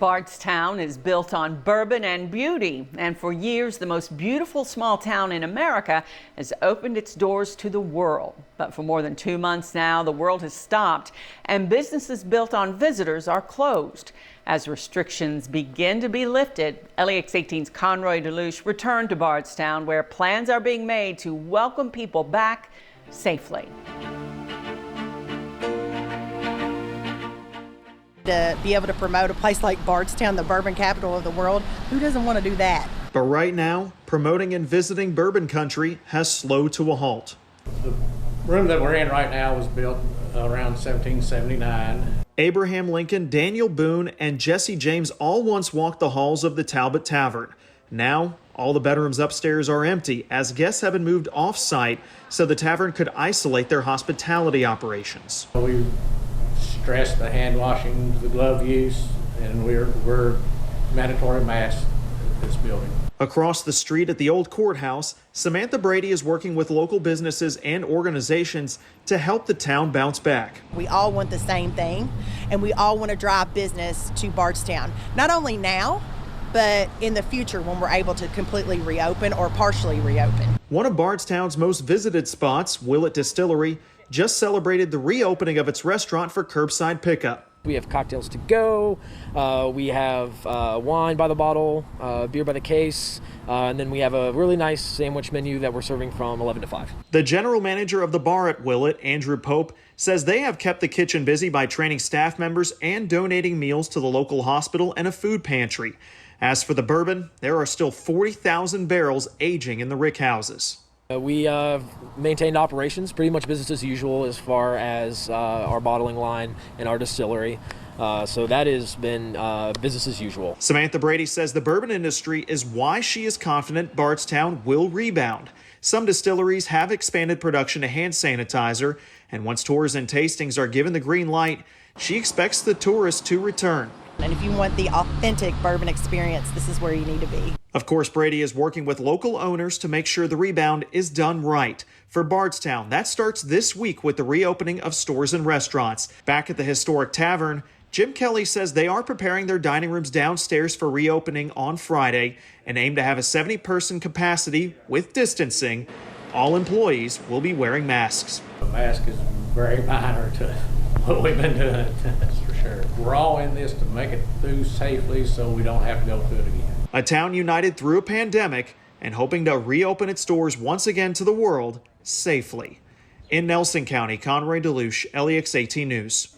Bardstown is built on bourbon and beauty, and for years the most beautiful small town in America has opened its doors to the world. But for more than 2 months now, the world has stopped and businesses built on visitors are closed. As restrictions begin to be lifted, LEX18's Conroy DeLuche returned to Bardstown, where plans are being made to welcome people back safely. To be able to promote a place like Bardstown, the bourbon capital of the world, who doesn't want to do that? But right now, promoting and visiting bourbon country has slowed to a halt. The room that we're in right now was built around 1779. Abraham Lincoln, Daniel Boone, and Jesse James all once walked the halls of the Talbot Tavern. Now, all the bedrooms upstairs are empty as guests have been moved off-site so the tavern could isolate their hospitality operations. We stress the hand washing, the glove use, and we're mandatory masks at this building. Across the street at the old courthouse, Samantha Brady is working with local businesses and organizations to help the town bounce back. We all want the same thing, and we all want to drive business to Bardstown, not only now, but in the future when we're able to completely reopen or partially reopen. One of Bardstown's most visited spots, Willett Distillery, just celebrated the reopening of its restaurant for curbside pickup. We have cocktails to go, we have wine by the bottle, beer by the case, and then we have a really nice sandwich menu that we're serving from 11 to 5. The general manager of the bar at Willett, Andrew Pope, says they have kept the kitchen busy by training staff members and donating meals to the local hospital and a food pantry. As for the bourbon, there are still 40,000 barrels aging in the rick houses. We maintained operations, pretty much business as usual as far as our bottling line and our distillery. So that has been business as usual. Samantha Brady says the bourbon industry is why she is confident Bardstown will rebound. Some distilleries have expanded production to hand sanitizer, and once tours and tastings are given the green light, she expects the tourists to return. And if you want the authentic bourbon experience, this is where you need to be. Of course, Brady is working with local owners to make sure the rebound is done right. For Bardstown, that starts this week with the reopening of stores and restaurants. Back at the historic tavern, Jim Kelly says they are preparing their dining rooms downstairs for reopening on Friday and aim to have a 70-person capacity with distancing. All employees will be wearing masks. The mask is very minor to what we've been doing, that's for sure. We're all in this to make it through safely so we don't have to go through it again. A town united through a pandemic and hoping to reopen its doors once again to the world safely. In Nelson County, Conroy DeLuche, LEX18 News.